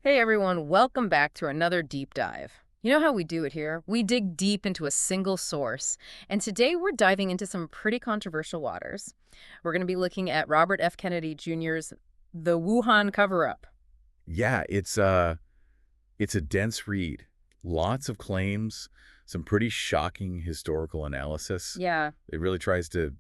Hey everyone, welcome back to another deep dive. You know how we do it here? We dig deep into a single source, and today we're diving into some pretty controversial waters. We're going to be looking at Robert F. Kennedy Jr.'s The Wuhan Cover-Up. Yeah, it's a dense read. Lots of claims, some pretty shocking historical analysis. Yeah, It really tries to,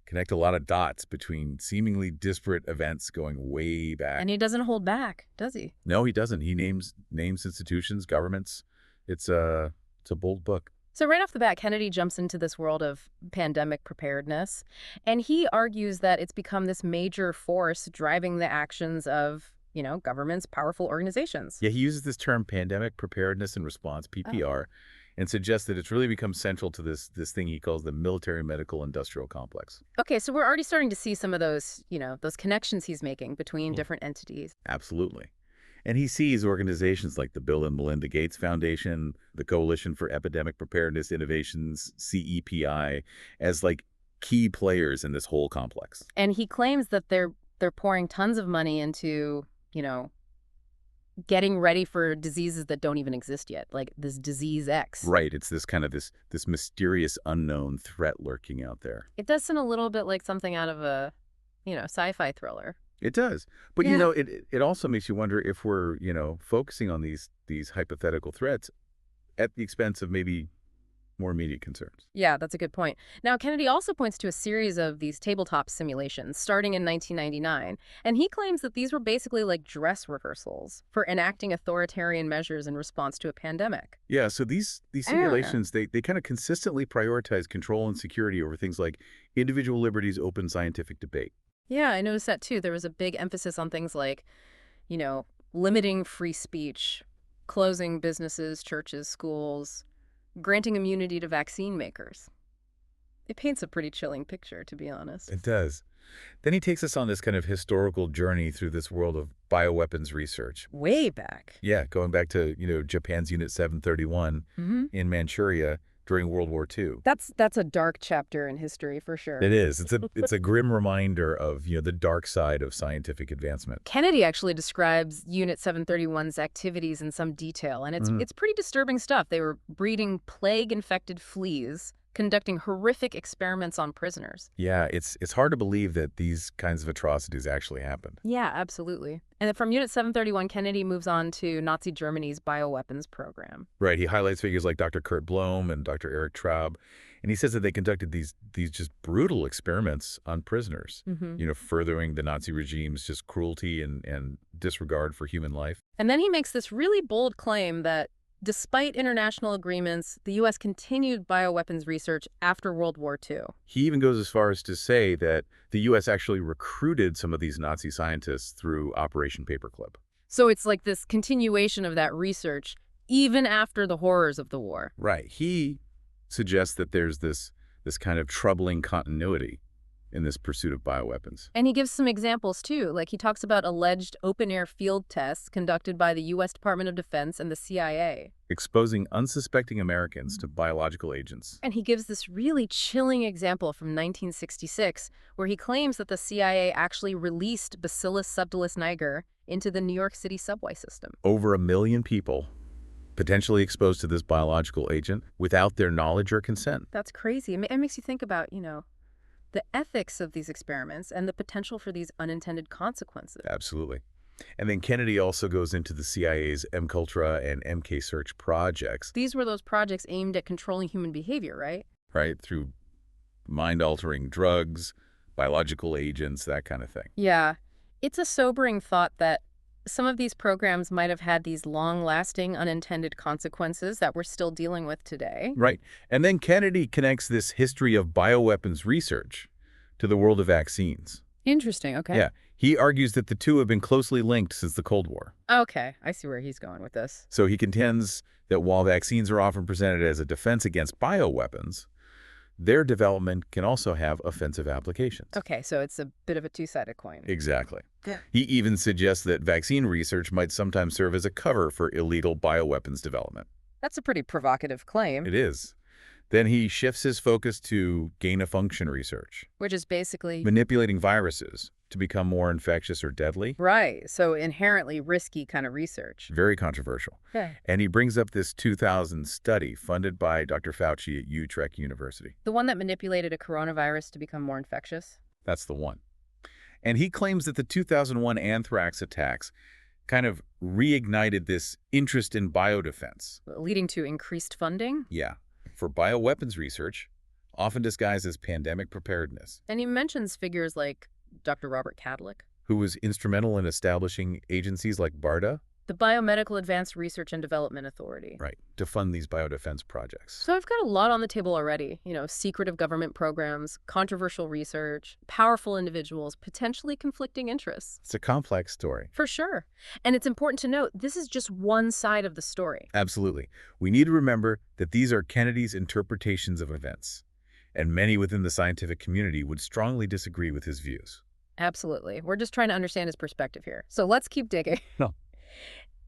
connect a lot of dots between seemingly disparate events going way back. and he doesn't hold back, does he? No, he doesn't. He names institutions, governments. It's a bold book. So right off the bat, Kennedy jumps into this world of pandemic preparedness, and he argues that it's become this major force driving the actions of, governments, powerful organizations. Yeah, he uses this term pandemic preparedness and response, PPR, and suggests that it's really become central to this thing he calls the military medical industrial complex. Okay, so we're already starting to see some of those, those connections he's making between Yeah. different entities. Absolutely. And he sees organizations like the Bill and Melinda Gates Foundation, the Coalition for Epidemic Preparedness Innovations, CEPI, as like key players in this whole complex. And he claims that they're pouring tons of money into, you know, getting ready for diseases that don't even exist yet, like this disease X. Right. It's this mysterious unknown threat lurking out there. It does sound a little bit like something out of a, sci-fi thriller. It does. But Yeah. it also makes you wonder if we're, focusing on these hypothetical threats at the expense of maybe more immediate concerns. Yeah, that's a good point. Now, Kennedy also points to a series of these tabletop simulations starting in 1999, and he claims that these were basically like dress rehearsals for enacting authoritarian measures in response to a pandemic. Yeah, so these Ah. simulations, they kind of consistently prioritize control and security over things like individual liberties, open scientific debate. Yeah, I noticed that too. There was a big emphasis on things like, you know, limiting free speech, closing businesses, churches, schools, granting immunity to vaccine makers. It paints a pretty chilling picture, to be honest. It does. Then he takes us on this kind of historical journey through this world of bioweapons research. Way back. Yeah, going back to, Japan's Unit 731 Hmm. in Manchuria during World War II. That's a dark chapter in history for sure. It is. It's a grim reminder of, the dark side of scientific advancement. Kennedy actually describes Unit 731's activities in some detail, and it's pretty disturbing stuff. They were breeding plague-infected fleas, conducting horrific experiments on prisoners. Yeah, it's hard to believe that these kinds of atrocities actually happened. Yeah, absolutely. And then from Unit 731, Kennedy moves on to Nazi Germany's bioweapons program. Right. He highlights figures like Dr. Kurt Blome and Dr. Eric Traub, and he says that they conducted these just brutal experiments on prisoners, Hmm. furthering the Nazi regime's just cruelty and disregard for human life. And then he makes this really bold claim that despite international agreements, the U.S. continued bioweapons research after World War II. He even goes as far as to say that the U.S. actually recruited some of these Nazi scientists through Operation Paperclip. So it's like this continuation of that research even after the horrors of the war. Right. He suggests that there's this kind of troubling continuity in this pursuit of bioweapons. And he gives some examples, too. Like he talks about alleged open-air field tests conducted by the U.S. Department of Defense and the CIA. Exposing unsuspecting Americans to biological agents. And he gives this really chilling example from 1966, where he claims that the CIA actually released Bacillus subtilis niger into the New York City subway system. Over 1 million people potentially exposed to this biological agent without their knowledge or consent. That's crazy. It makes you think about, the ethics of these experiments and the potential for these unintended consequences. Absolutely. And then Kennedy also goes into the CIA's MKUltra and MK Search projects, These were those projects aimed at controlling human behavior, right? right, through mind-altering drugs, biological agents, that kind of thing. Yeah. It's a sobering thought that some of these programs might have had these long-lasting unintended consequences that we're still dealing with today. Right. And then Kennedy connects this history of bioweapons research to the world of vaccines. Interesting. Okay. Yeah. He argues that the two have been closely linked since the Cold War. Okay. I see where he's going with this. So he contends that while vaccines are often presented as a defense against bioweapons, their development can also have offensive applications. Okay. So it's a bit of a two-sided coin. Exactly. Yeah. He even suggests that vaccine research might sometimes serve as a cover for illegal bioweapons development. That's a pretty provocative claim, It is. Then he shifts his focus to gain-of-function research, which is basically, manipulating viruses to become more infectious or deadly. Right. So inherently risky kind of research. Very controversial. Yeah. And he brings up this 2000 study funded by Dr. Fauci at Utrecht University. The one that manipulated a coronavirus to become more infectious? That's the one. And he claims that the 2001 anthrax attacks kind of reignited this interest in biodefense. Leading to increased funding? Yeah, for bioweapons research, often disguised as pandemic preparedness. And he mentions figures like Dr. Robert Cadlick, Who was instrumental in establishing agencies like BARDA, the Biomedical Advanced Research and Development Authority. right, to fund these biodefense projects. So I've got a lot on the table already. Secretive government programs, controversial research, powerful individuals, potentially conflicting interests. It's a complex story. For sure. And it's important to note, this is just one side of the story. Absolutely. We need to remember that these are Kennedy's interpretations of events, and many within the scientific community would strongly disagree with his views. Absolutely. We're just trying to understand his perspective here. So let's keep digging. No.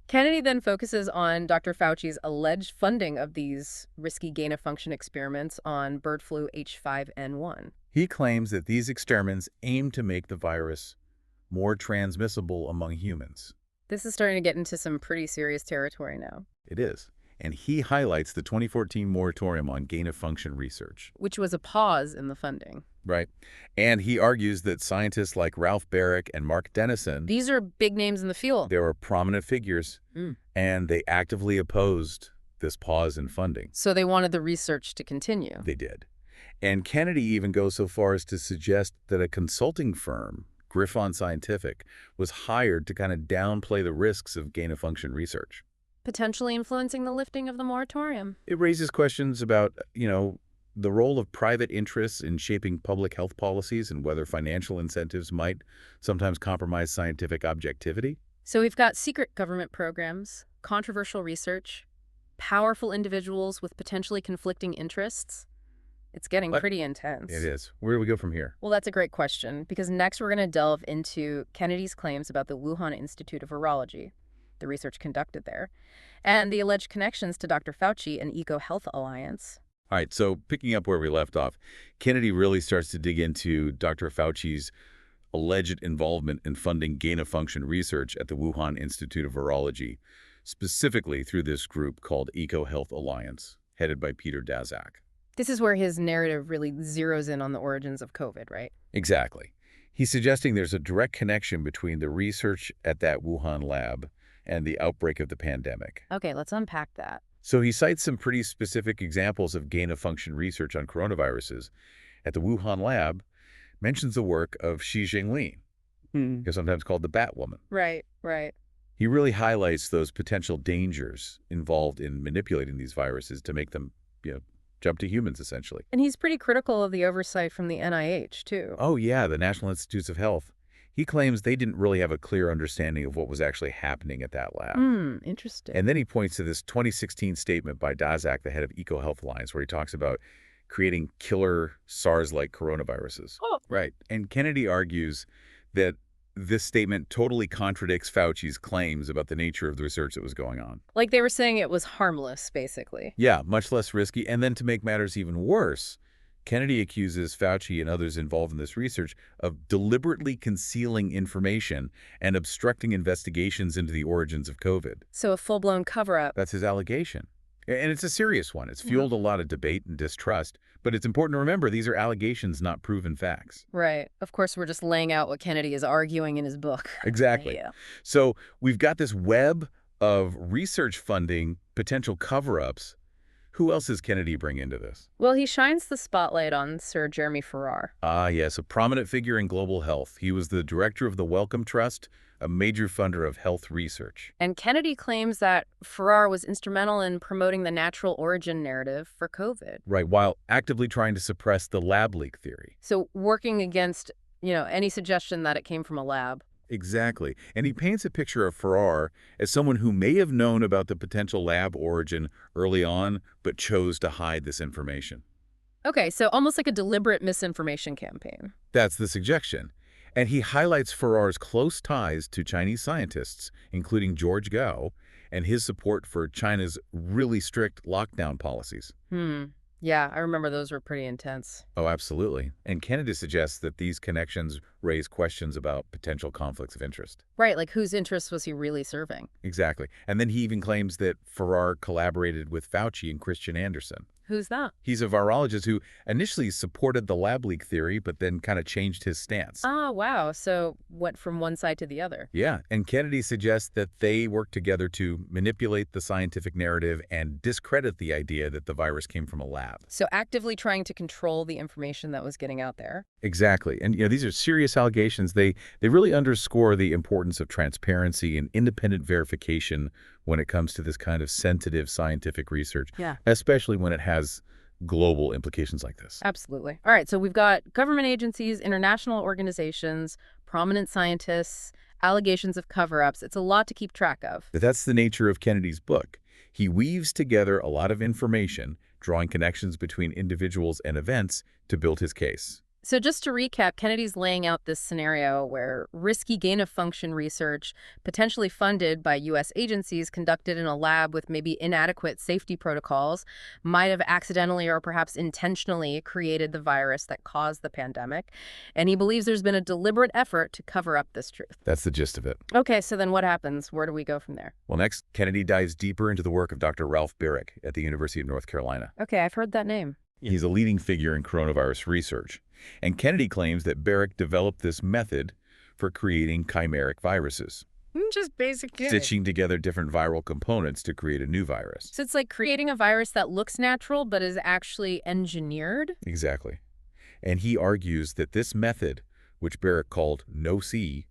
Kennedy then focuses on Dr. Fauci's alleged funding of these risky gain-of-function experiments on bird flu H5N1. He claims that these experiments aim to make the virus more transmissible among humans. This is starting to get into some pretty serious territory now. It is. And he highlights the 2014 moratorium on gain-of-function research. Which was a pause in the funding. Right. And he argues that scientists like Ralph Barrick and Mark Dennison, These are big names in the field. they were prominent figures, and they actively opposed this pause in funding. So they wanted the research to continue. They did. And Kennedy even goes so far as to suggest that a consulting firm, Griffon Scientific, was hired to kind of downplay the risks of gain-of-function research. Potentially influencing the lifting of the moratorium. It raises questions about, the role of private interests in shaping public health policies and whether financial incentives might sometimes compromise scientific objectivity. So we've got secret government programs, controversial research, powerful individuals with potentially conflicting interests. It's getting But pretty intense. It is. Where do we go from here? Well, that's a great question, because next we're going to delve into Kennedy's claims about the Wuhan Institute of Virology, the research conducted there, and the alleged connections to Dr. Fauci and EcoHealth Alliance. All right, so picking up where we left off, Kennedy really starts to dig into Dr. Fauci's alleged involvement in funding gain-of-function research at the Wuhan Institute of Virology, specifically through this group called EcoHealth Alliance, headed by Peter Daszak. This is where his narrative really zeroes in on the origins of COVID, right? Exactly. He's suggesting there's a direct connection between the research at that Wuhan lab and the outbreak of the pandemic. Okay, let's unpack that. So he cites some pretty specific examples of gain-of-function research on coronaviruses at the Wuhan lab, mentions the work of Xi Jinping, who's sometimes called the Batwoman. Right, right. He really highlights those potential dangers involved in manipulating these viruses to make them, jump to humans, essentially. And he's pretty critical of the oversight from the NIH, too. Oh, yeah, the National Institutes of Health. He claims they didn't really have a clear understanding of what was actually happening at that lab. Interesting. And then he points to this 2016 statement by Daszak, the head of EcoHealth Alliance, where he talks about creating killer SARS-like coronaviruses. Oh. Right. And Kennedy argues that this statement totally contradicts Fauci's claims about the nature of the research that was going on. Like they were saying it was harmless, basically. Yeah, much less risky. And then to make matters even worse, Kennedy accuses Fauci and others involved in this research of deliberately concealing information and obstructing investigations into the origins of COVID. So a full-blown cover-up. That's his allegation. And it's a serious one. It's fueled a lot of debate and distrust. But it's important to remember these are allegations, not proven facts. Right. Of course, we're just laying out what Kennedy is arguing in his book. Exactly. Yeah. So we've got this web of research funding, potential cover-ups. Who else does Kennedy bring into this? Well, he shines the spotlight on Sir Jeremy Farrar. Ah, yes, a prominent figure in global health. He was the director of the Wellcome Trust, a major funder of health research. And Kennedy claims that Farrar was instrumental in promoting the natural origin narrative for COVID. Right, while actively trying to suppress the lab leak theory. So working against, any suggestion that it came from a lab. Exactly. And he paints a picture of Farrar as someone who may have known about the potential lab origin early on, but chose to hide this information. Okay, so almost like a deliberate misinformation campaign. That's the suggestion. And he highlights Farrar's close ties to Chinese scientists, including George Gao, and his support for China's really strict lockdown policies. Yeah, I remember those were pretty intense. Oh, absolutely. And Kennedy suggests that these connections raise questions about potential conflicts of interest. Right, like whose interests was he really serving? Exactly. And then he even claims that Farrar collaborated with Fauci and Christian Anderson. Who's that? He's a virologist who initially supported the lab leak theory, but then kind of changed his stance. Ah, wow. So went from one side to the other. Yeah, and Kennedy suggests that they worked together to manipulate the scientific narrative and discredit the idea that the virus came from a lab. So actively trying to control the information that was getting out there. Exactly. And these are serious allegations. They really underscore the importance of transparency and independent verification when it comes to this kind of sensitive scientific research, Yeah. especially when it has global implications like this. Absolutely. All right, so we've got government agencies, international organizations, prominent scientists, allegations of cover-ups. It's a lot to keep track of. But that's the nature of Kennedy's book. He weaves together a lot of information, drawing connections between individuals and events to build his case. So just to recap, Kennedy's laying out this scenario where risky gain-of-function research, potentially funded by U.S. agencies, conducted in a lab with maybe inadequate safety protocols, might have accidentally or perhaps intentionally created the virus that caused the pandemic. And he believes there's been a deliberate effort to cover up this truth. That's the gist of it. Okay, so then what happens? Where do we go from there? Well, next, Kennedy dives deeper into the work of Dr. Ralph Baric at the University of North Carolina. Okay, I've heard that name. He's a leading figure in coronavirus research, and Kennedy claims that Baric developed this method for creating chimeric viruses, Just basic shit. stitching together different viral components to create a new virus. So it's like creating a virus that looks natural but is actually engineered? Exactly. And he argues that this method, which Baric called no-see,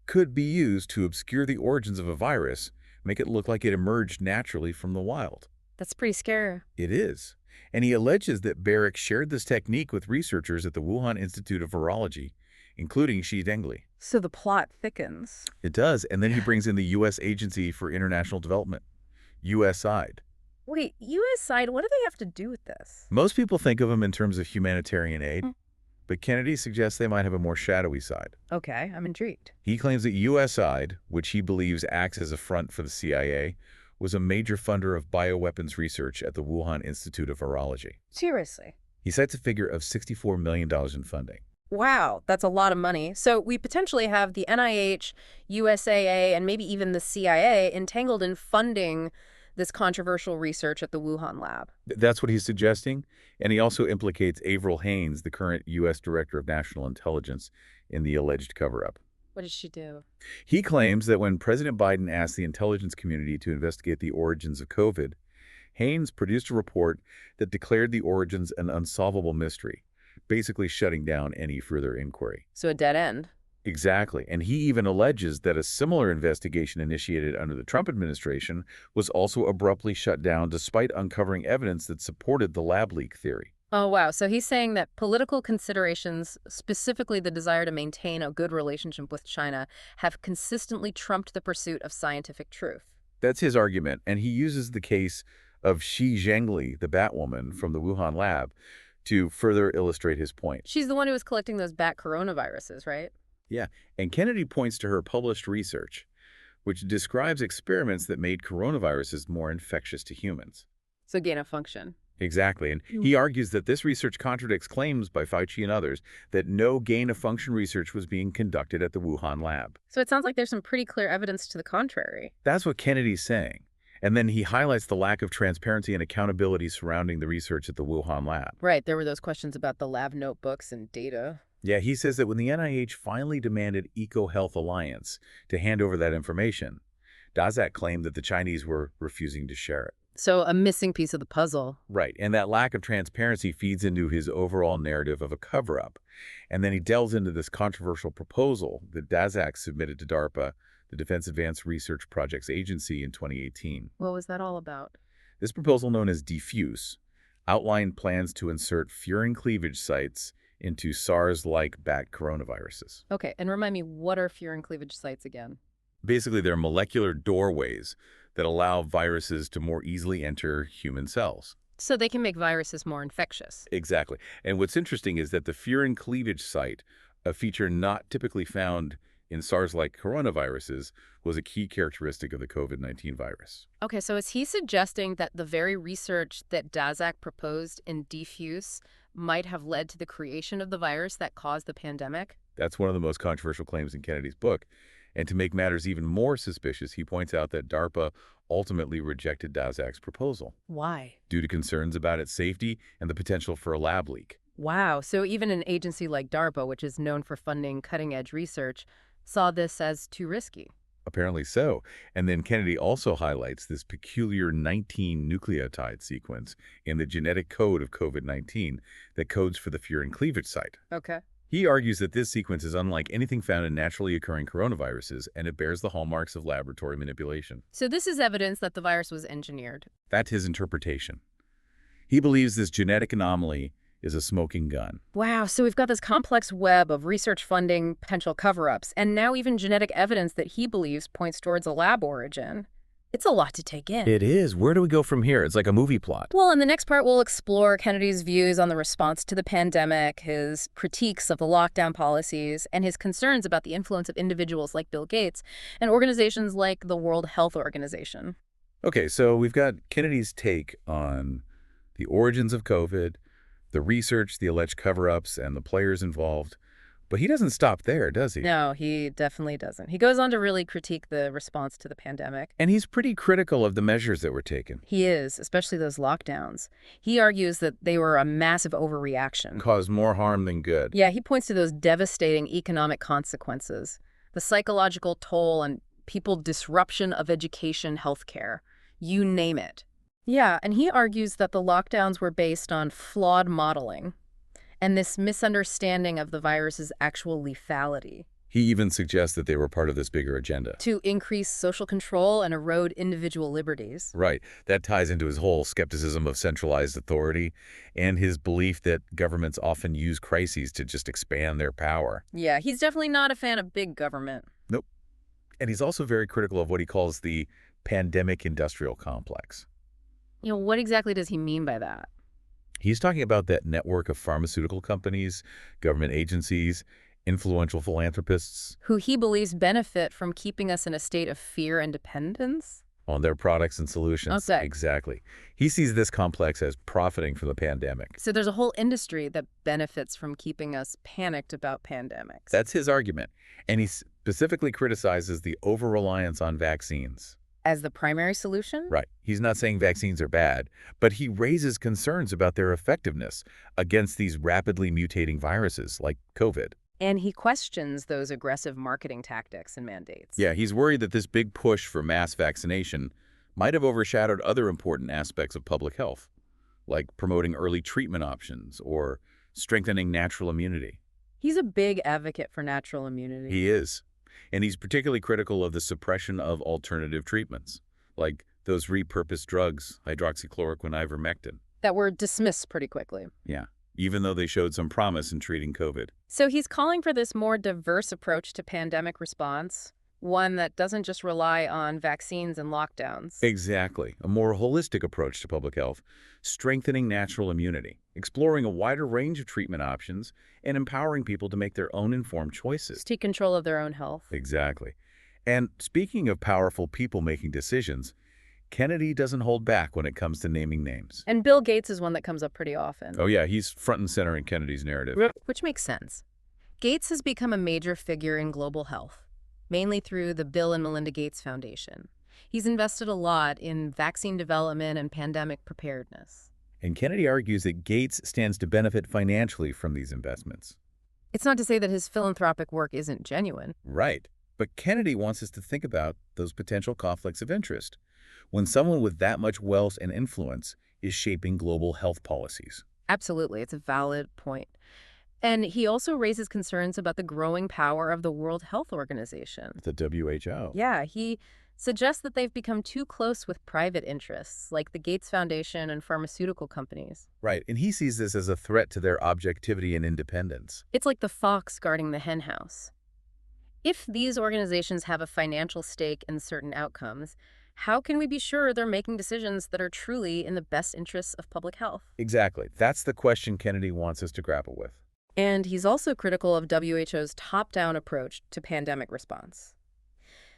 could be used to obscure the origins of a virus, make it look like it emerged naturally from the wild. That's pretty scary. It is. And he alleges that Baric shared this technique with researchers at the Wuhan Institute of Virology, including Xi Dengli. So the plot thickens. It does, and then he brings in the U.S. Agency for International Development, USAID. Wait, U.S. side, what do they have to do with this? Most people think of them in terms of humanitarian aid, Mm. but Kennedy suggests they might have a more shadowy side. Okay, I'm intrigued. He claims that USAID, which he believes acts as a front for the CIA, was a major funder of bioweapons research at the Wuhan Institute of Virology. Seriously? He cites a figure of $64 million in funding. Wow, that's a lot of money. So we potentially have the NIH, USAA, and maybe even the CIA entangled in funding this controversial research at the Wuhan lab. That's what he's suggesting, and he also implicates Avril Haines, the current U.S. Director of National Intelligence, in the alleged cover-up. What did she do? He claims that when President Biden asked the intelligence community to investigate the origins of COVID, Haines produced a report that declared the origins an unsolvable mystery, basically shutting down any further inquiry. So a dead end. Exactly, and he even alleges that a similar investigation initiated under the Trump administration was also abruptly shut down despite uncovering evidence that supported the lab leak theory. Oh, wow. So he's saying that political considerations, specifically the desire to maintain a good relationship with China, have consistently trumped the pursuit of scientific truth. That's his argument, and he uses the case of Xi Zhengli, the Batwoman from the Wuhan lab, to further illustrate his point. She's the one who was collecting those bat coronaviruses, right? Yeah, and Kennedy points to her published research, which describes experiments that made coronaviruses more infectious to humans. So gain of function. Exactly, and he argues that this research contradicts claims by Fauci and others that no gain-of-function research was being conducted at the Wuhan lab. So it sounds like there's some pretty clear evidence to the contrary. That's what Kennedy's saying. And then he highlights the lack of transparency and accountability surrounding the research at the Wuhan lab. Right, there were those questions about the lab notebooks and data. Yeah, he says that when the NIH finally demanded EcoHealth Alliance to hand over that information, Daszak claimed that the Chinese were refusing to share it. So a missing piece of the puzzle. Right, and that lack of transparency feeds into his overall narrative of a cover-up. And then he delves into this controversial proposal that Daszak submitted to DARPA, the Defense Advanced Research Projects Agency, in 2018. What was that all about? This proposal, known as DFUSE, outlined plans to insert furin cleavage sites into SARS-like bat coronaviruses. Okay, and remind me, what are furin cleavage sites again? Basically, they're molecular doorways that allow viruses to more easily enter human cells. So they can make viruses more infectious. Exactly. And what's interesting is that the furin cleavage site, a feature not typically found in SARS-like coronaviruses was a key characteristic of the COVID-19 virus. Okay, so is he suggesting that the very research that Daszak proposed in diffuse might have led to the creation of the virus that caused the pandemic? That's one of the most controversial claims in Kennedy's book. And to make matters even more suspicious, he points out that DARPA ultimately rejected Daszak's proposal Why? due to concerns about its safety and the potential for a lab leak. Wow, so even an agency like DARPA, which is known for funding cutting-edge research, saw this as too risky. Apparently so. And then Kennedy also highlights this peculiar 19 nucleotide sequence in the genetic code of COVID-19 that codes for the furin cleavage site. Okay. He argues that this sequence is unlike anything found in naturally occurring coronaviruses, and it bears the hallmarks of laboratory manipulation. So this is evidence that the virus was engineered. That's his interpretation. He believes this genetic anomaly is a smoking gun. Wow, so we've got this complex web of research funding, potential cover-ups, and now even genetic evidence that he believes points towards a lab origin. It's a lot to take in. It is. Where do we go from here? It's like a movie plot. Well, in the next part, we'll explore Kennedy's views on the response to the pandemic, his critiques of the lockdown policies, and his concerns about the influence of individuals like Bill Gates and organizations like the World Health Organization. Okay, so we've got Kennedy's take on the origins of COVID, the research, the alleged cover-ups, and the players involved. But he doesn't stop there, does he? No, he definitely doesn't. He goes on to really critique the response to the pandemic. And he's pretty critical of the measures that were taken. He is, especially those lockdowns. He argues that they were a massive overreaction. Caused more harm than good. Yeah, he points to those devastating economic consequences, the psychological toll and people disruption of education, healthcare, you name it. Yeah, and he argues that the lockdowns were based on flawed modeling and this misunderstanding of the virus's actual lethality He even suggests that they were part of this bigger agenda. to increase social control and erode individual liberties. Right. That ties into his whole skepticism of centralized authority and his belief that governments often use crises to just expand their power. Yeah, he's definitely not a fan of big government. Nope. And he's also very critical of what he calls the pandemic industrial complex. What exactly does he mean by that? He's talking about that network of pharmaceutical companies, government agencies, influential philanthropists Who he believes benefit from keeping us in a state of fear and dependence? on their products and solutions. Okay. Exactly. He sees this complex as profiting from the pandemic. So there's a whole industry that benefits from keeping us panicked about pandemics. That's his argument. And he specifically criticizes the over-reliance on vaccines. As the primary solution? Right. He's not saying vaccines are bad, but he raises concerns about their effectiveness against these rapidly mutating viruses like COVID. And he questions those aggressive marketing tactics and mandates. Yeah, he's worried that this big push for mass vaccination might have overshadowed other important aspects of public health, like promoting early treatment options or strengthening natural immunity. He's a big advocate for natural immunity. He is. And he's particularly critical of the suppression of alternative treatments, like those repurposed drugs, hydroxychloroquine, ivermectin. That were dismissed pretty quickly. Yeah, even though they showed some promise in treating COVID. So he's calling for this more diverse approach to pandemic response, one that doesn't just rely on vaccines and lockdowns. Exactly. A more holistic approach to public health, strengthening natural immunity, exploring a wider range of treatment options, and empowering people to make their own informed choices. To take control of their own health. Exactly. And speaking of powerful people making decisions, Kennedy doesn't hold back when it comes to naming names. And Bill Gates is one that comes up pretty often. Oh yeah, he's front and center in Kennedy's narrative. Which makes sense. Gates has become a major figure in global health, mainly through the Bill and Melinda Gates Foundation. He's invested a lot in vaccine development and pandemic preparedness. And Kennedy argues that Gates stands to benefit financially from these investments. It's not to say that his philanthropic work isn't genuine. Right. But Kennedy wants us to think about those potential conflicts of interest when someone with that much wealth and influence is shaping global health policies. Absolutely, it's a valid point. And he also raises concerns about the growing power of the World Health Organization. The WHO. Yeah, he suggests that they've become too close with private interests, like the Gates Foundation and pharmaceutical companies. Right, and he sees this as a threat to their objectivity and independence. It's like the fox guarding the henhouse. If these organizations have a financial stake in certain outcomes, how can we be sure they're making decisions that are truly in the best interests of public health? Exactly. That's the question Kennedy wants us to grapple with. And he's also critical of WHO's top-down approach to pandemic response.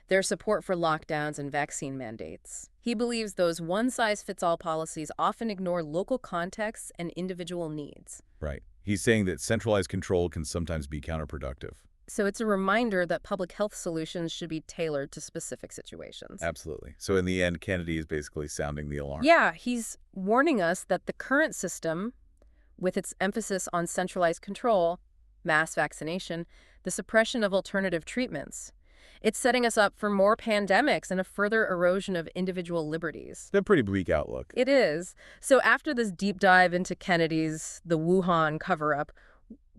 Their support for lockdowns and vaccine mandates. He believes those one-size-fits-all policies often ignore local contexts and individual needs. Right. He's saying that centralized control can sometimes be counterproductive. So it's a reminder that public health solutions should be tailored to specific situations. Absolutely. So in the end, Kennedy is basically sounding the alarm. Yeah, he's warning us that the current system, with its emphasis on centralized control, mass vaccination, the suppression of alternative treatments, it's setting us up for more pandemics and a further erosion of individual liberties. It's a pretty bleak outlook. It is. So after this deep dive into Kennedy's The Wuhan Cover-Up,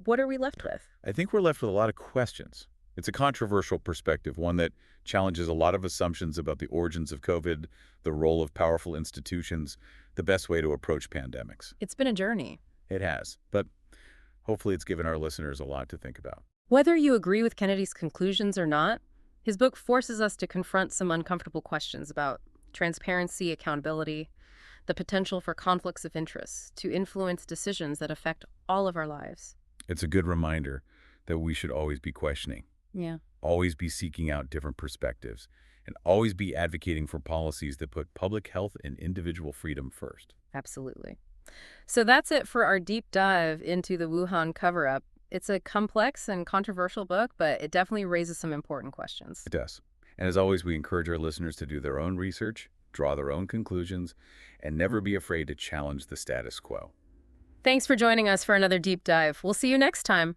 what are we left with? I think we're left with a lot of questions. It's a controversial perspective, one that challenges a lot of assumptions about the origins of COVID, the role of powerful institutions, the best way to approach pandemics. It's been a journey. It has, but hopefully it's given our listeners a lot to think about. Whether you agree with Kennedy's conclusions or not, his book forces us to confront some uncomfortable questions about transparency, accountability, the potential for conflicts of interest to influence decisions that affect all of our lives. It's a good reminder that we should always be questioning, Yeah, always be seeking out different perspectives, and always be advocating for policies that put public health and individual freedom first. absolutely. So that's it for our deep dive into the Wuhan cover-up. It's a complex and controversial book, but it definitely raises some important questions. It does. And as always, we encourage our listeners to do their own research, draw their own conclusions, and never be afraid to challenge the status quo. Thanks for joining us for another deep dive. We'll see you next time.